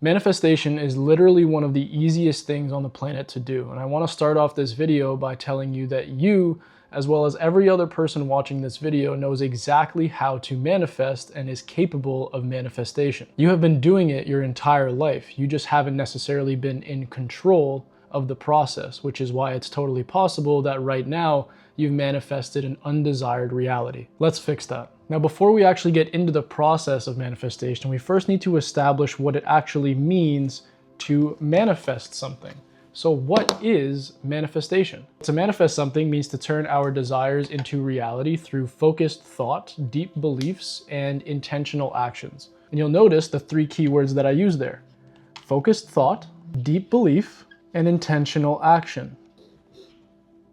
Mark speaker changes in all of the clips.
Speaker 1: Manifestation is literally one of the easiest things on the planet to do. And I want to start off this video by telling you that you, as well as every other person watching this video, knows exactly how to manifest and is capable of manifestation. You have been doing it your entire life. You just haven't necessarily been in control of the process, which is why it's totally possible that right now you've manifested an undesired reality. Let's fix that. Now, before we actually get into the process of manifestation, we first need to establish what it actually means to manifest something. So what is manifestation? To manifest something means to turn our desires into reality through focused thought, deep beliefs, and intentional actions. And you'll notice the three keywords that I use there: focused thought, deep belief, and intentional action.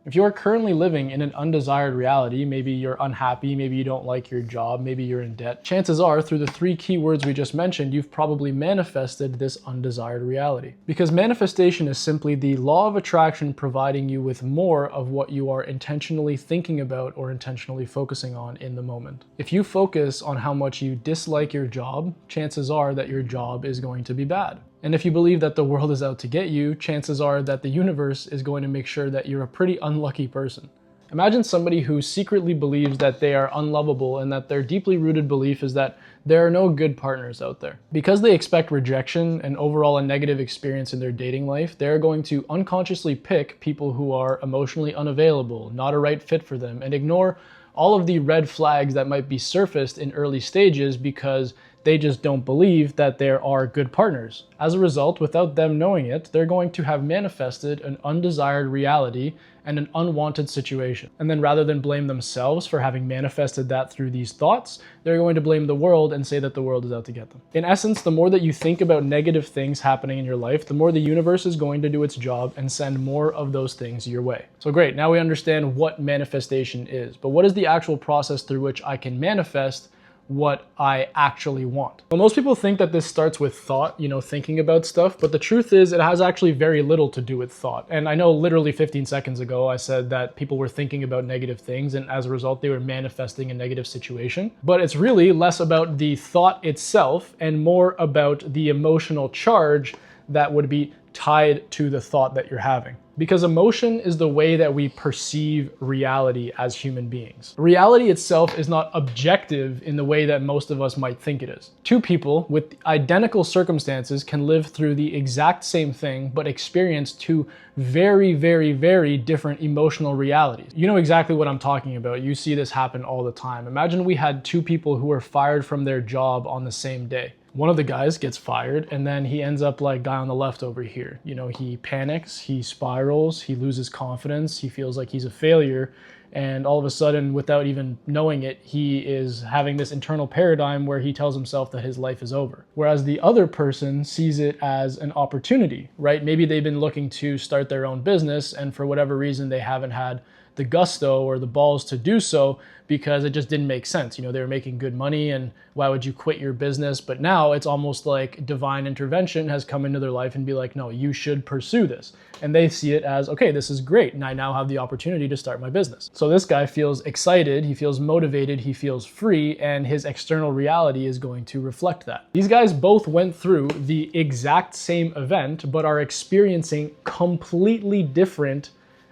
Speaker 1: If you are currently living in an undesired reality, maybe you're unhappy, maybe you don't like your job, maybe you're in debt, chances are through the three keywords we just mentioned, you've probably manifested this undesired reality. Because manifestation is simply the law of attraction providing you with more of what you are intentionally thinking about or intentionally focusing on in the moment. If you focus on how much you dislike your job, chances are that your job is going to be bad. And if you believe that the world is out to get you, chances are that the universe is going to make sure that you're a pretty unlucky person. Imagine somebody who secretly believes that they are unlovable and that their deeply rooted belief is that there are no good partners out there. Because they expect rejection and overall a negative experience in their dating life, they're going to unconsciously pick people who are emotionally unavailable, not a right fit for them, and ignore all of the red flags that might be surfaced in early stages because they just don't believe that there are good partners. As a result, without them knowing it, they're going to have manifested an undesired reality and an unwanted situation. And then rather than blame themselves for having manifested that through these thoughts, they're going to blame the world and say that the world is out to get them. In essence, the more that you think about negative things happening in your life, the more the universe is going to do its job and send more of those things your way. So great, now we understand what manifestation is, but what is the actual process through which I can manifest what I actually want? Well, most people think that this starts with thought, thinking about stuff, but the truth is it has actually very little to do with thought. And I know literally 15 seconds ago, I said that people were thinking about negative things and as a result, they were manifesting a negative situation. But it's really less about the thought itself and more about the emotional charge that would be tied to the thought that you're having. Because emotion is the way that we perceive reality as human beings. Reality itself is not objective in the way that most of us might think it is. Two people with identical circumstances can live through the exact same thing, but experience two very, very, very different emotional realities. You know exactly what I'm talking about. You see this happen all the time. Imagine we had two people who were fired from their job on the same day. One of the guys gets fired and then he ends up like guy on the left over here. He panics, he spirals, he loses confidence, he feels like he's a failure. And all of a sudden, without even knowing it, he is having this internal paradigm where he tells himself that his life is over. Whereas the other person sees it as an opportunity, right? Maybe they've been looking to start their own business and for whatever reason, they haven't had the gusto or the balls to do so because it just didn't make sense. They were making good money and why would you quit your business? But now it's almost like divine intervention has come into their life and be like, no, you should pursue this. And they see it as, okay, this is great. And I now have the opportunity to start my business. So this guy feels excited, he feels motivated, he feels free, and his external reality is going to reflect that. These guys both went through the exact same event, but are experiencing completely different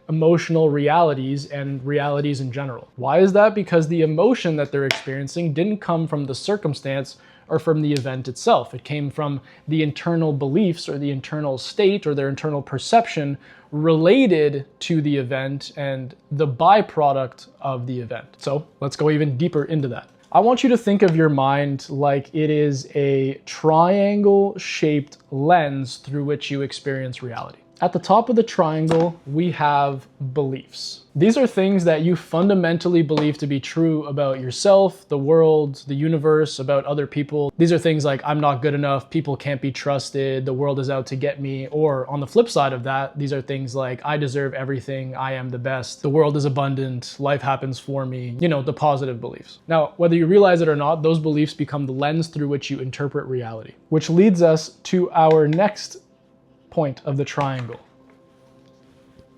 Speaker 1: emotional realities and realities in general. Why is that? Because the emotion that they're experiencing didn't come from the circumstance or from the event itself. It came from the internal beliefs or the internal state or their internal perception related to the event and the byproduct of the event. So let's go even deeper into that. I want you to think of your mind like it is a triangle-shaped lens through which you experience reality. At the top of the triangle, we have beliefs. These are things that you fundamentally believe to be true about yourself, the world, the universe, about other people. These are things like, I'm not good enough, people can't be trusted, the world is out to get me. Or on the flip side of that, these are things like, I deserve everything, I am the best, the world is abundant, life happens for me, the positive beliefs. Now, whether you realize it or not, those beliefs become the lens through which you interpret reality. Which leads us to our next point of the triangle: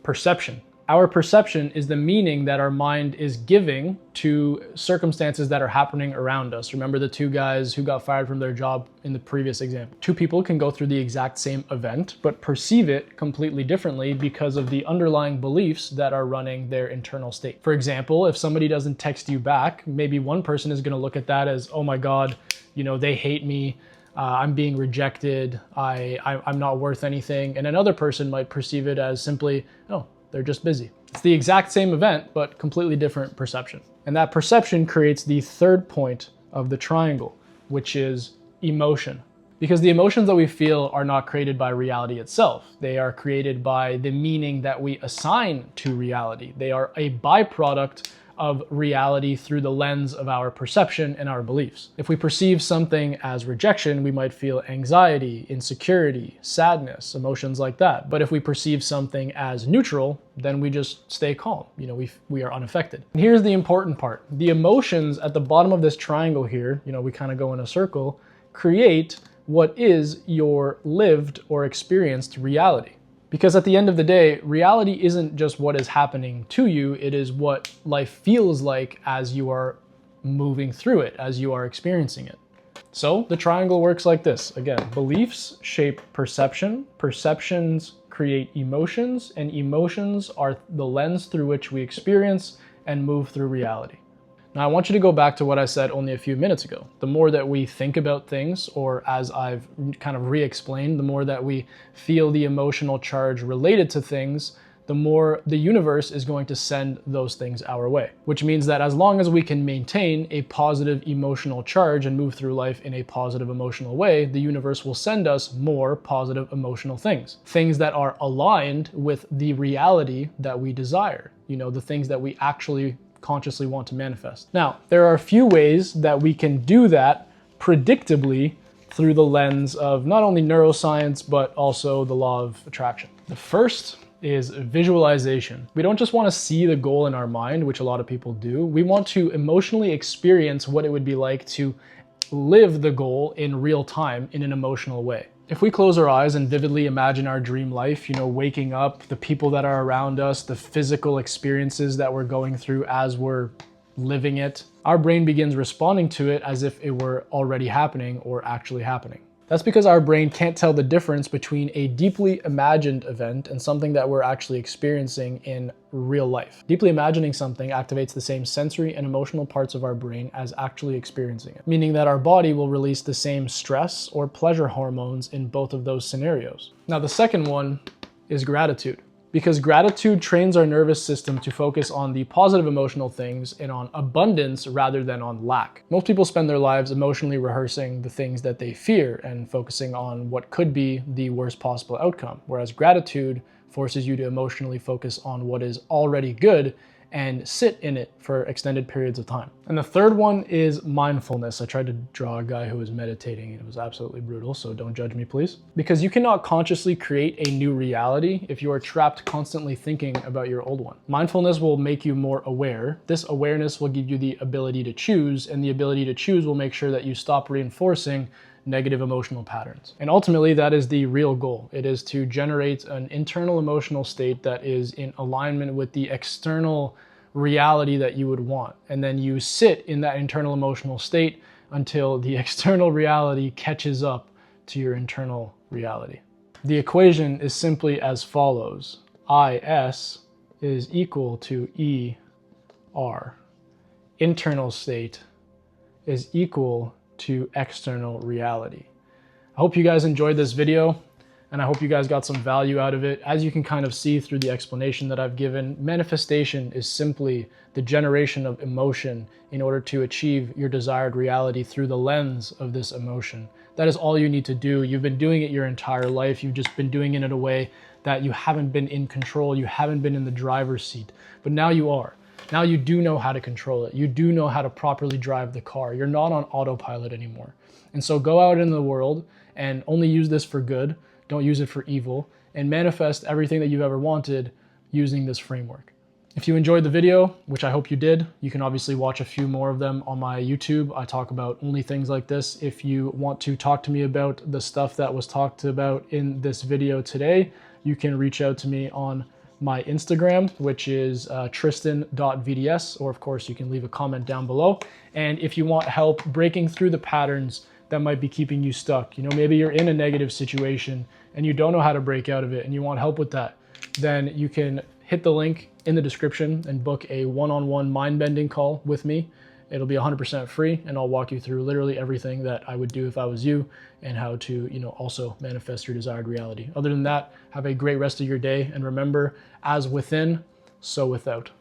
Speaker 1: perception. Our perception is the meaning that our mind is giving to circumstances that are happening around us. Remember the two guys who got fired from their job in the previous example. Two people can go through the exact same event, but perceive it completely differently because of the underlying beliefs that are running their internal state. For example, if somebody doesn't text you back, maybe one person is going to look at that as, oh my God, they hate me. I'm being rejected. I'm not worth anything. And another person might perceive it as simply, oh, they're just busy. It's the exact same event, but completely different perception. And that perception creates the third point of the triangle, which is emotion. Because the emotions that we feel are not created by reality itself. They are created by the meaning that we assign to reality. They are a byproduct of reality through the lens of our perception and our beliefs. If we perceive something as rejection, we might feel anxiety, insecurity, sadness, emotions like that. But if we perceive something as neutral, then we just stay calm. We are unaffected. And here's the important part. The emotions at the bottom of this triangle here, we kind of go in a circle, create what is your lived or experienced reality. Because at the end of the day, reality isn't just what is happening to you, it is what life feels like as you are moving through it, as you are experiencing it. So the triangle works like this. Again, beliefs shape perception, perceptions create emotions, and emotions are the lens through which we experience and move through reality. Now, I want you to go back to what I said only a few minutes ago. The more that we think about things, or as I've kind of re-explained, the more that we feel the emotional charge related to things, the more the universe is going to send those things our way. Which means that as long as we can maintain a positive emotional charge and move through life in a positive emotional way, the universe will send us more positive emotional things. Things that are aligned with the reality that we desire. The things that we actually consciously want to manifest. Now, there are a few ways that we can do that predictably through the lens of not only neuroscience, but also the law of attraction. The first is visualization. We don't just want to see the goal in our mind, which a lot of people do. We want to emotionally experience what it would be like to live the goal in real time in an emotional way. If we close our eyes and vividly imagine our dream life, waking up, the people that are around us, the physical experiences that we're going through as we're living it, our brain begins responding to it as if it were already happening or actually happening. That's because our brain can't tell the difference between a deeply imagined event and something that we're actually experiencing in real life. Deeply imagining something activates the same sensory and emotional parts of our brain as actually experiencing it, meaning that our body will release the same stress or pleasure hormones in both of those scenarios. Now, the second one is gratitude. Because gratitude trains our nervous system to focus on the positive emotional things and on abundance rather than on lack. Most people spend their lives emotionally rehearsing the things that they fear and focusing on what could be the worst possible outcome, whereas gratitude forces you to emotionally focus on what is already good and sit in it for extended periods of time. And the third one is mindfulness. I tried to draw a guy who was meditating and it was absolutely brutal, so don't judge me, please. Because you cannot consciously create a new reality if you are trapped constantly thinking about your old one. Mindfulness will make you more aware. This awareness will give you the ability to choose, and the ability to choose will make sure that you stop reinforcing negative emotional patterns. And ultimately, that is the real goal. It is to generate an internal emotional state that is in alignment with the external reality that you would want. And then you sit in that internal emotional state until the external reality catches up to your internal reality. The equation is simply as follows. IS is equal to ER. Internal state is equal to external reality. I hope you guys enjoyed this video, and I hope you guys got some value out of it. As you can kind of see through the explanation that I've given, manifestation is simply the generation of emotion in order to achieve your desired reality through the lens of this emotion. That is all you need to do. You've been doing it your entire life. You've just been doing it in a way that you haven't been in control. You haven't been in the driver's seat, but now you are. Now you do know how to control it. You do know how to properly drive the car. You're not on autopilot anymore. And so go out into the world and only use this for good. Don't use it for evil, and manifest everything that you've ever wanted using this framework. If you enjoyed the video, which I hope you did, you can obviously watch a few more of them on my YouTube. I talk about only things like this. If you want to talk to me about the stuff that was talked about in this video today, you can reach out to me on my Instagram, which is tristan.vds, or of course you can leave a comment down below. And if you want help breaking through the patterns that might be keeping you stuck, you know, maybe you're in a negative situation and you don't know how to break out of it and you want help with that, then you can hit the link in the description and book a one-on-one mind-bending call with me. It'll be 100% free, and I'll walk you through literally everything that I would do if I was you, and how to, you know, also manifest your desired reality. Other than that, have a great rest of your day, and remember, as within, so without.